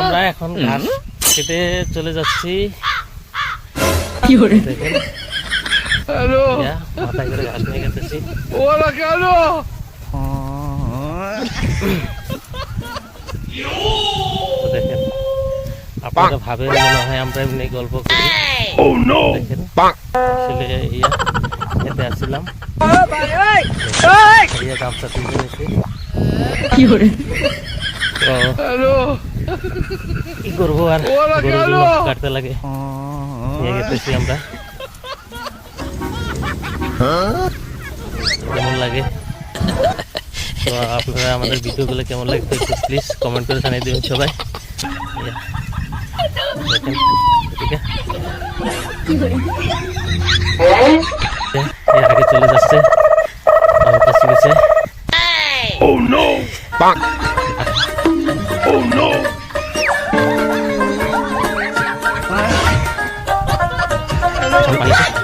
আমরা এখন ঘাস কেটে চলে যাচ্ছি। দেখেন মাথায় করে ঘাস নিয়ে গেতেছি। দেখেন আপনারা ভাবে মনে হয় আমরা এমনি গল্প করি। দেখেন আসলে খেতে আসছিলাম, গামছা তুলে নিয়েছি। কি করবো আর, কাটতে লাগে নিয়ে গেতেছি আমরা। কেমন লাগে তো আপনারা আমাদের ভিডিওগুলো কেমন লাগে একটু প্লিজ কমেন্ট করে জানিয়ে দেবেন সবাই। দেখেন ঠিক আছে, আগে চলে যাচ্ছে আমার কাছে গেছে। Oh no! Oh no! Panis.